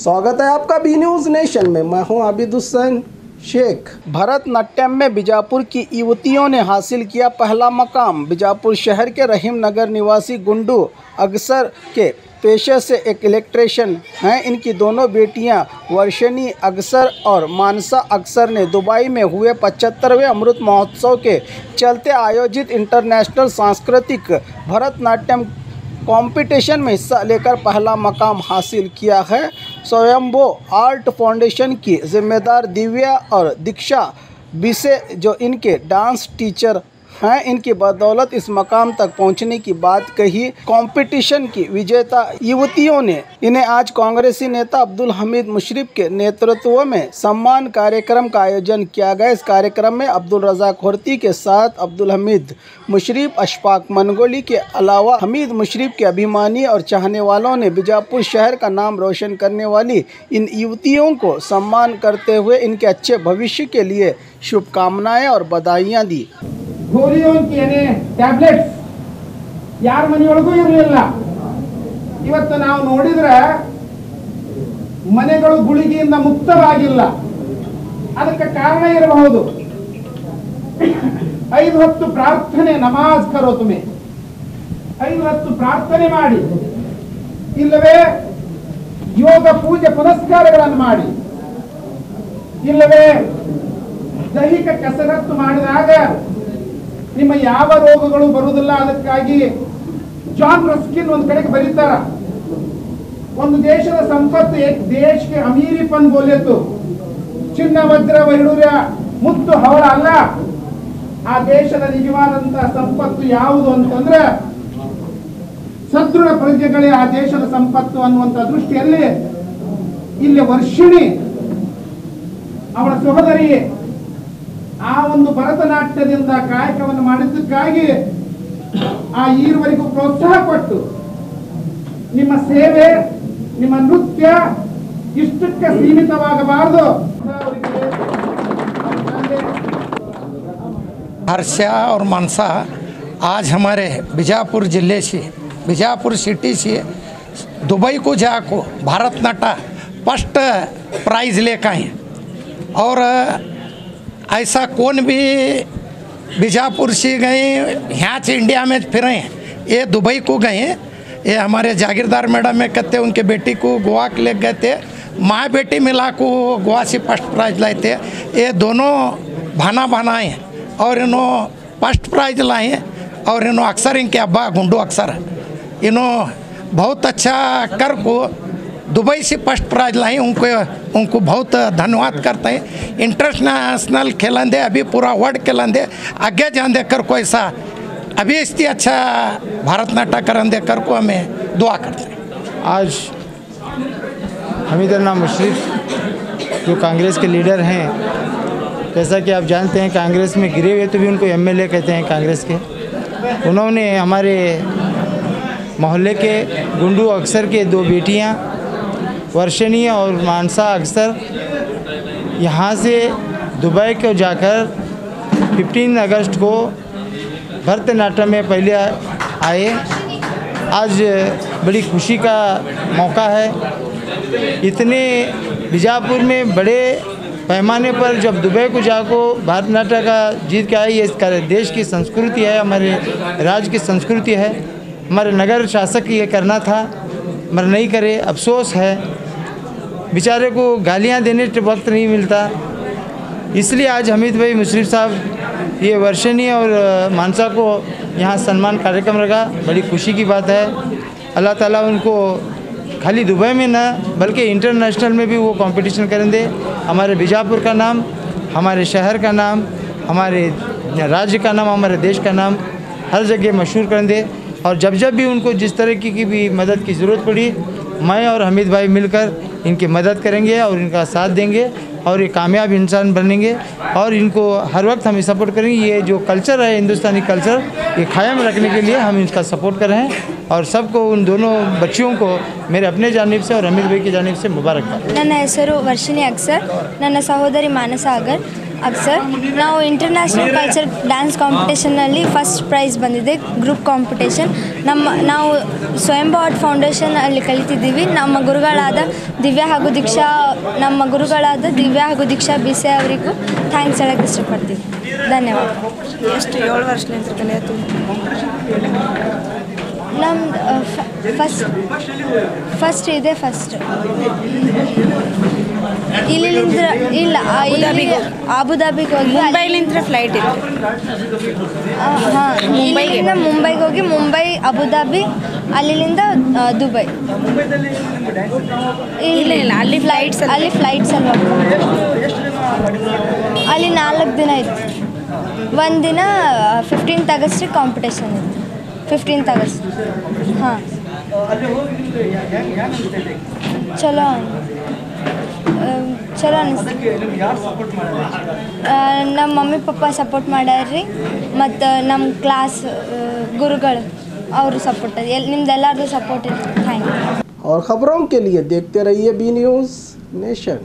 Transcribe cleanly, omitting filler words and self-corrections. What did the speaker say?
स्वागत है आपका बी न्यूज़ नेशन में। मैं हूं आबिद हुसैन शेख। भरतनाट्यम में बीजापुर की युवतियों ने हासिल किया पहला मकाम। बीजापुर शहर के रहीम नगर निवासी गुंडू अगसर के पेशे से एक इलेक्ट्रिशियन हैं। इनकी दोनों बेटियां वर्षिणी अगसर और मानसा अगसर ने दुबई में हुए 75वें अमृत महोत्सव के चलते आयोजित इंटरनेशनल सांस्कृतिक भरतनाट्यम कंपटीशन में हिस्सा लेकर पहला मकाम हासिल किया है। स्वयंभो आर्ट फाउंडेशन की जिम्मेदार दिव्या और दीक्षा बिसे जो इनके डांस टीचर हैं, इनकी बदौलत इस मकाम तक पहुंचने की बात कही। कंपटीशन की विजेता युवतियों ने इन्हें आज कांग्रेसी नेता अब्दुल हमीद मुशर्रफ के नेतृत्व में सम्मान कार्यक्रम का आयोजन किया गया। इस कार्यक्रम में अब्दुल रज़ाक होर्ती के साथ अब्दुल हमीद मुशर्रफ, अशफाक मनगोली के अलावा हमीद मुशर्रफ के अभिमानी और चाहने वालों ने बीजापुर शहर का नाम रोशन करने वाली इन युवतियों को सम्मान करते हुए इनके अच्छे भविष्य के लिए शुभकामनाएं और बधाइयाँ दी। ಟ್ಯಾಬ್ಲೆಟ್ಸ್ ಯಾರ ಮನೆಯೊಳಗೂ ಇರಲಿಲ್ಲ। ಇವತ್ತು ನಾವು ನೋಡಿದ್ರೆ ಮನೆಗಳು ಗುಳಿಗೆಯಿಂದ ಮುಕ್ತವಾಗಿಲ್ಲ। ಅದಕ್ಕೆ ಕಾರಣ ಇರಬಹುದು 5 ಹೊತ್ತು ಪ್ರಾರ್ಥನೆ, ನಮಾಜ್ ಕರೋ ತುಮೆ, 5 ಹೊತ್ತು ಪ್ರಾರ್ಥನೆ ಮಾಡಿ, ಇಲ್ಲವೇ ಯೋಗ ಪೂಜೆ ಪುನಸ್ಕಾರಗಳನ್ನು ಮಾಡಿ, ಇಲ್ಲವೇ ದೈಹಿಕ ಕಸರತ್ತು ಮಾಡಿದಾಗ ನಿಮ್ಮ ಯಾವ ರೋಗಗಳು ಬರುವುದಿಲ್ಲ। ಅದಕ್ಕಾಗಿ ಜಾನ್ ರಸ್ಕಿನ್ ಒಂದು ಕಡೆಗೆ ಬರೀತಾರ, ಒಂದು ದೇಶದ ಸಂಪತ್ತು ಏಕ್ ದೇಶ್ ಕೆ ಅಮೀರಿಪನ್ ಬೋಲೆ ತೋ ಚಿನ್ನ ವಜ್ರ ವೈಡೂರ್ಯ ಮುತ್ತು ಹವಳ ಅಲ್ಲ, ಆ ದೇಶದ ನಿಜವಾದಂತಹ ಸಂಪತ್ತು ಯಾವುದು ಅಂತಂದ್ರೆ ಸದೃಢ ಪ್ರಜೆಗಳೇ ಆ ದೇಶದ ಸಂಪತ್ತು ಅನ್ನುವಂತ ದೃಷ್ಟಿಯಲ್ಲಿ ಇಲ್ಲಿ ವರ್ಷಿಣಿ ಅವಳ ಸಹೋದರಿ ಆ ಒಂದು ಭರತನಾಟ್ಯದಿಂದ ಕಾಯಕವನ್ನು ಮಾಡಿದ್ದಕ್ಕಾಗಿ ಆ ಈವರೆಗೂ ಪ್ರೋತ್ಸಾಹ ಕೊಟ್ಟು ನಿಮ್ಮ ಸೇವೆ, ನಿಮ್ಮ ನೃತ್ಯ ಇಷ್ಟಕ್ಕೆ ಸೀಮಿತವಾಗಬಾರದು। हर्षा और मानसा आज हमारे बीजापुर जिले से, बीजापुर सिटी से दुबई को जाको भारतनाट्यम फर्स्ट प्राइज लेकर आए। और ऐसा कौन भी बीजापुर से गए, यहाँ से इंडिया में फिरे, ये दुबई को गए। ये हमारे जागीरदार मैडम में कहते उनके बेटी को गोवा के ले गए थे, माँ बेटी मिला को गोवा से फर्स्ट प्राइज लाए थे। ये दोनों भाना बनाए और इन्हों फर्स्ट प्राइज लाए। और इन्हों अक्सर इनके अब्बा गुंडू अक्सर इन्हों बहुत अच्छा कर को दुबई से फर्स्ट प्राइज लाई। उनको बहुत धन्यवाद करते हैं। इंटरनेशनल खेलेंदे, अभी पूरा वर्ल्ड खेलेंदे, आगे जाने कर को ऐसा अभी इससे अच्छा भारतनाट्यम करेंदे कर को हमें दुआ करते हैं। आज हमीद मुशर्रफ जो कांग्रेस के लीडर हैं, जैसा कि आप जानते हैं कांग्रेस में गिरे हुए तो भी उनको एमएलए कहते हैं कांग्रेस के। उन्होंने हमारे मोहल्ले के गुंडू अक्सर के 2 बेटियां वर्षिणी और मानसा अक्सर यहाँ से दुबई को जाकर 15 अगस्त को भरतनाट्यम में पहले आए। आज बड़ी खुशी का मौका है। इतने बीजापुर में बड़े पैमाने पर जब दुबई को जाको भरतनाट्यम का जीत के आई, ये देश की संस्कृति है, हमारे राज्य की संस्कृति है। हमारे नगर शासक ये करना था मगर नहीं करे, अफसोस है। बेचारे को गालियां देने के वक्त नहीं मिलता, इसलिए आज हमीद भाई मुशर्रफ साहब ये वर्षिणी और मानसा को यहाँ सम्मान कार्यक्रम रखा। बड़ी खुशी की बात है। अल्लाह ताला उनको खाली दुबई में ना बल्कि इंटरनेशनल में भी वो कंपटीशन करेंगे। हमारे बीजापुर का नाम, हमारे शहर का नाम, हमारे राज्य का नाम, हमारे देश का नाम हर जगह मशहूर करेंगे। और जब जब भी उनको जिस तरह की भी मदद की ज़रूरत पड़ी, मैं और हमीद भाई मिलकर इनकी मदद करेंगे और इनका साथ देंगे और ये कामयाब इंसान बनेंगे। और इनको हर वक्त हम सपोर्ट करेंगे। ये जो कल्चर है हिंदुस्तानी कल्चर, ये कायम रखने के लिए हम इनका सपोर्ट कर रहे हैं। और सबको, उन दोनों बच्चियों को मेरे अपने जानिब से और हमीद भाई की जानिब से मुबारकबाद। ನನ್ನ ಹೆಸರು ವರ್ಷಿಣಿ ಅಕ್ಸರ್, ನನ್ನ ಸಹೋದರಿ ಮಾನಸ ಅಗರ್। ಸರ್ ನಾವು ಇಂಟರ್ನ್ಯಾಷನಲ್ ಕಲ್ಚರ್ ಡ್ಯಾನ್ಸ್ ಕಾಂಪಿಟೇಷನ್ನಲ್ಲಿ ಫಸ್ಟ್ ಪ್ರೈಸ್ ಬಂದಿದೆ ಗ್ರೂಪ್ ಕಾಂಪಿಟೇಷನ್. ನಾವು ಸ್ವಯಂಭೂ ಆರ್ಟ್ ಫೌಂಡೇಶನ್ ಅಲ್ಲಿ ಕಲಿತಿದ್ದೀವಿ. ನಮ್ಮ ಗುರುಗಳಾದ ದಿವ್ಯಾ ಹಾಗೂ ದೀಕ್ಷಾ ಬಿಸೆ ಅವರಿಗೂ ಥ್ಯಾಂಕ್ಸ್ ಹೇಳೋಕ್ಕೆ ಇಷ್ಟಪಡ್ತೀವಿ. ಧನ್ಯವಾದ. ಎಷ್ಟು 7 ವರ್ಷದಿಂದ ಕಲಿಯತ್ತೀವಿ. ನಮ್ಮ ಫಸ್ಟ್ ಇದೆ ಫಸ್ಟ್ ಇಲ್ಲಿಂದ ಇಲ್ಲ ಅಬುದಾಬಿಗೆ ಹೋಗಿ ಮುಂಬೈಲಿಂದ ಫ್ಲೈಟ್ ಇದೆ. ಹಾಂ, ಮುಂಬೈಗೆ ಹೋಗಿ ಅಬುದಾಬಿ, ಅಲ್ಲಿಂದ ದುಬೈ. ಇಲ್ಲ ಅಲ್ಲಿ ಫ್ಲೈಟ್ಸ್ ಅಲ್ಲಿ ಅಲ್ಲಿ 4 ದಿನ ಇತ್ತು. ಒಂದಿನ 15th ಆಗಸ್ಟಿಗೆ ಕಾಂಪಿಟೇಷನ್ ಇತ್ತು. 15th August. ಹಾಂ, ಚಲೋ ಅನಿಸ್ತು. ನಮ್ಮ ಮಮ್ಮಿ ಪಪ್ಪ ಸಪೋರ್ಟ್ ಮಾಡ್ಯಾರ್ರಿ, ಮತ್ತು ನಮ್ಮ ಕ್ಲಾಸ್ ಗುರುಗಳು ಅವರು ಸಪೋರ್ಟ್ ನಿಮ್ದೆಲ್ಲರದು ಸಪೋರ್ಟ್ ಇದೆ. Thank you. और ख़बरों के लिए देखते रहिए बी न्यूज़ नेशन।